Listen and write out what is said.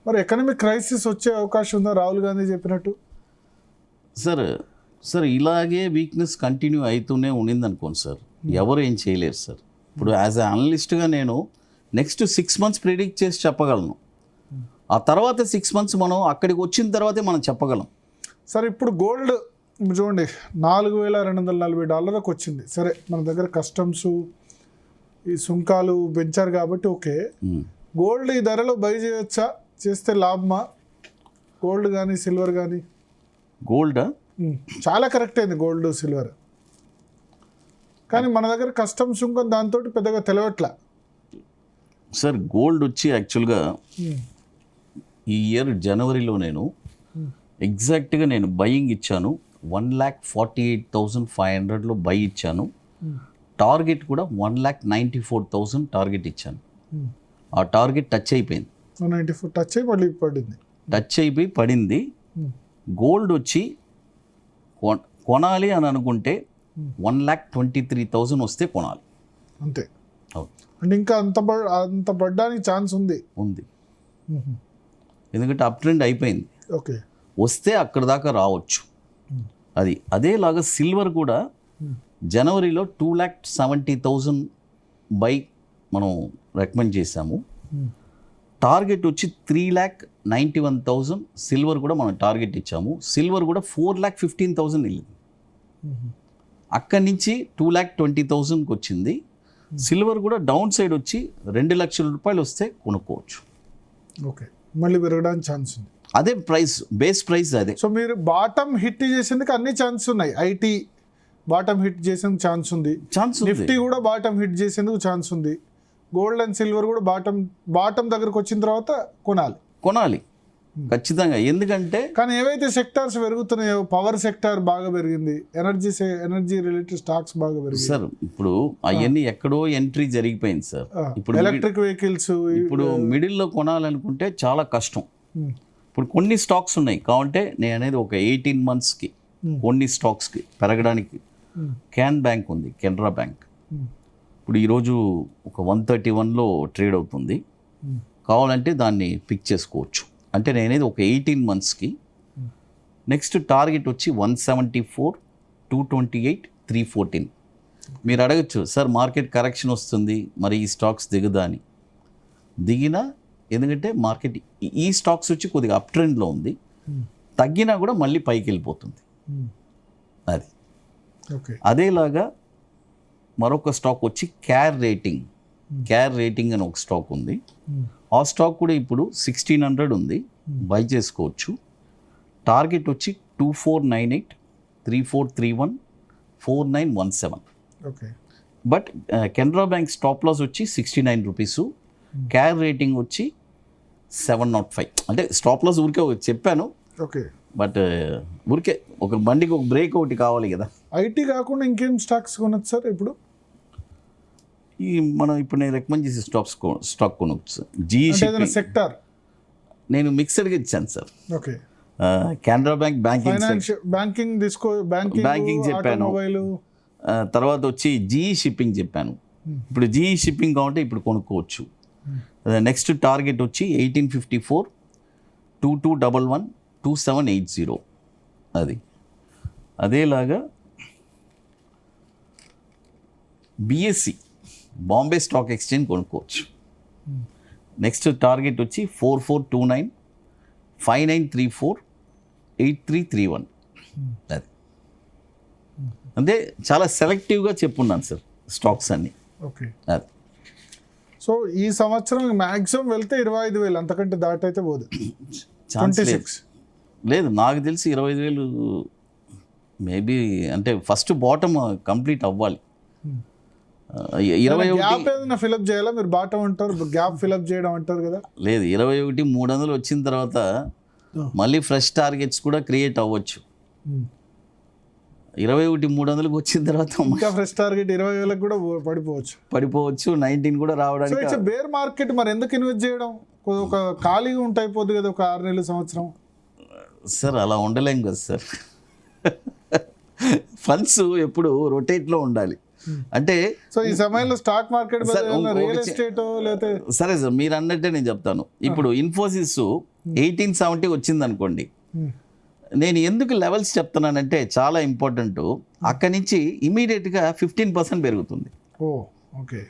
మరి economic crisis వచ్చే అవకాశం ఉందా రాహుల్ గాంధీ చెప్పినట్టు? సార్ ఇలాగే వీక్నెస్ కంటిన్యూ అవుతూనే ఉండింది అనుకోండి సార్, ఎవరు ఏం చేయలేరు సార్. ఇప్పుడు యాజ్ ఎ అనలిస్ట్గా నేను నెక్స్ట్ 6 months ప్రిడిక్ట్ చేసి చెప్పగలను. ఆ తర్వాత 6 months మనం అక్కడికి వచ్చిన తర్వాతే మనం చెప్పగలం. సరే, ఇప్పుడు గోల్డ్ చూడండి $4,240 వచ్చింది. సరే, మన దగ్గర కస్టమ్స్ ఈ సుంకాలు పెంచారు కాబట్టి ఓకే. గోల్డ్ ఈ ధరలో బై చేయొచ్చా? చేస్తే లాభమా? గోల్డ్ కానీ సిల్వర్ కానీ? గోల్డా చాలా కరెక్ట్ అయింది గోల్డ్ సిల్వర్, కానీ మన దగ్గర కస్టమ్ సుంకం దాంతో పెద్దగా తెలియట్లా సార్. గోల్డ్ వచ్చి యాక్చువల్గా ఈ ఇయర్ జనవరిలో నేను ఎగ్జాక్ట్గా నేను బయింగ్ ఇచ్చాను 1,48,500లో బై ఇచ్చాను. టార్గెట్ కూడా 1,94,000 టార్గెట్ ఇచ్చాను. ఆ టార్గెట్ టచ్ అయిపోయింది. 94 టచ్ అయి మళ్ళీ పడింది. టచ్ అయిపోయి పడింది. గోల్డ్ వచ్చి కొనాలి అని అనుకుంటే 1,23,000 వస్తే కొనాలి అంతే. అంటే ఇంకా అంత పడ్డానికి ఛాన్స్ ఉంది. ఎందుకంటే అప్ ట్రెండ్ అయిపోయింది. ఓకే, వస్తే అక్కడ దాకా రావచ్చు. అది అదేలాగా సిల్వర్ కూడా జనవరిలో 2,70,000 బై మనం రికమెండ్ చేశాము. టార్గెట్ వచ్చి 3,91,000 సిల్వర్ కూడా మనం టార్గెట్ ఇచ్చాము. సిల్వర్ కూడా 4,15,000 వెళ్ళింది. అక్కడి నుంచి 2,20,000కి వచ్చింది. సిల్వర్ కూడా డౌన్ సైడ్ వచ్చి 2,00,000 రూపాయలు వస్తే కొనుక్కోవచ్చు. ఓకే, మళ్ళీ పెరగడానికి ఛాన్స్ ఉంది. అదే ప్రైస్, బేస్ ప్రైస్ అదే. సో మీరు బాటమ్ హిట్ చేసేందుకు అన్ని ఛాన్స్ ఉన్నాయి. ఐటీ బాటమ్ హిట్ చేసేందుకు ఛాన్స్ ఉంది. నిఫ్టీ కూడా బాటమ్ హిట్ చేసేందుకు ఛాన్స్ ఉంది. గోల్డ్ అండ్ సిల్వర్ కూడా బాటమ్ దగ్గరకు వచ్చిన తర్వాత కొనాలి ఖచ్చితంగా. ఎందుకంటే కానీ ఏవైతే సెక్టార్స్ పెరుగుతున్నాయో, పవర్ సెక్టార్ బాగా పెరిగింది, ఎనర్జీ రిలేటెడ్ స్టాక్స్ బాగా పెరిగింది సార్. ఇప్పుడు అవన్నీ ఎక్కడో ఎంట్రీ జరిగిపోయింది సార్. ఇప్పుడు ఎలక్ట్రిక్ వెహికల్స్ ఇప్పుడు మిడిల్లో కొనాలనుకుంటే చాలా కష్టం. ఇప్పుడు కొన్ని స్టాక్స్ ఉన్నాయి కాబట్టి నేను అనేది ఒక 18 monthsకి కొన్ని స్టాక్స్కి పెరగడానికి క్యాన్ బ్యాంక్ ఉంది, కెనరా బ్యాంక్. ఇప్పుడు ఈరోజు ఒక 131లో ట్రేడ్ అవుతుంది. కావాలంటే దాన్ని పిక్ చేసుకోవచ్చు. అంటే నేనేది ఒక 18 monthsకి. నెక్స్ట్ టార్గెట్ వచ్చి 174, 228, 314. మీరు అడగచ్చు సార్ మార్కెట్ కరెక్షన్ వస్తుంది మరి ఈ స్టాక్స్ దిగుదా అని. దిగినా, ఎందుకంటే మార్కెట్ ఈ స్టాక్స్ వచ్చి కొద్దిగా అప్ ట్రెండ్లో ఉంది. తగ్గినా కూడా మళ్ళీ పైకి వెళ్ళిపోతుంది. అది అదేలాగా మరొక స్టాక్ వచ్చి క్యార్ రేటింగ్ అని ఒక స్టాక్ ఉంది. ఆ స్టాక్ కూడా ఇప్పుడు 1,600 ఉంది, బై చేసుకోవచ్చు. టార్గెట్ వచ్చి 2498, 3431, 4917. But Canara Bank stop loss వచ్చి 69 రూపీసు. క్యార్ రేటింగ్ వచ్చి 705. అంటే స్టాప్ లాస్ ఊరికే చెప్పాను. ఓకే, బట్ ఊరికే ఒక బండికి ఒక బ్రేక్ ఒకటి కావాలి కదా. ఐటీ కాకుండా ఇంకేం స్టాక్స్ కొనొచ్చు సార్? మనం ఇప్పుడు నేను రికమెండ్ చేసే స్టాక్ కొనవచ్చు. సెక్టార్ నేను మిక్స్డ్గా ఇచ్చాను sir. Okay, Canara bank banking చెప్పాను. తర్వాత వచ్చి జీఈ షిప్పింగ్ చెప్పాను. ఇప్పుడు జీఈ షిప్పింగ్ కావాలంటే ఇప్పుడు కొనుక్కోవచ్చు. నెక్స్ట్ టార్గెట్ వచ్చి 1854, 2211, 2780. అది అదేలాగా బిఎస్సి బాంబే స్టాక్ ఎక్స్చేంజ్ కొనుక్కోవచ్చు. నెక్స్ట్ టార్గెట్ వచ్చి 4429, 5934, 8331. అది అంటే చాలా సెలెక్టివ్గా చెప్పున్నాను సార్ స్టాక్స్ అన్ని. ఓకే, అది సో ఈ సంవత్సరం మ్యాక్సిమం వెళ్తే 25,000, అంతకంటే దాటైతే పోదు. 26 లేదు నాకు తెలిసి 25,000 మేబీ. అంటే ఫస్ట్ బాటమ్ కంప్లీట్ అవ్వాలి. 21 ఫిల్అప్ చేయాలా మీరు? బాటమ్ అంటారు, గ్యాప్ ఫిల్అప్ చేయడం అంటారు కదా. లేదు, 21,300 వచ్చిన తర్వాత మళ్ళీ ఫ్రెష్ టార్గెట్స్ కూడా క్రియేట్ అవ్వచ్చు. 21,300కి వచ్చిన తర్వాత ఇంకా ఫ్రెష్ టార్గెట్ 20,000 కూడా పడిపోవచ్చు. 19 కూడా రావడానికి. బేర్ మార్కెట్ మరి ఎందుకు ఇన్వెస్ట్ చేయడం? ఒక ఖాళీగా ఉంటాయిపోద్ది కదా ఒక 6 నెలలు సంవత్సరం. సార్ అలా ఉండలేం కదా సార్. ఫండ్స్ ఎప్పుడు రొటేట్లో ఉండాలి. అంటే సో ఈ సమయంలో స్టాక్ మార్కెట్, రియల్ ఎస్టేట్ లేకపోతే. సరే సార్, మీరు అన్నట్టే నేను చెప్తాను. ఇప్పుడు ఇన్ఫోసిస్ 1870 వచ్చింది అనుకోండి, నేను ఎందుకు లెవెల్స్ చెప్తున్నానంటే చాలా ఇంపార్టెంట్. అక్కడి నుంచి ఇమీడియట్గా 15% పెరుగుతుంది. ఓ ఓకే.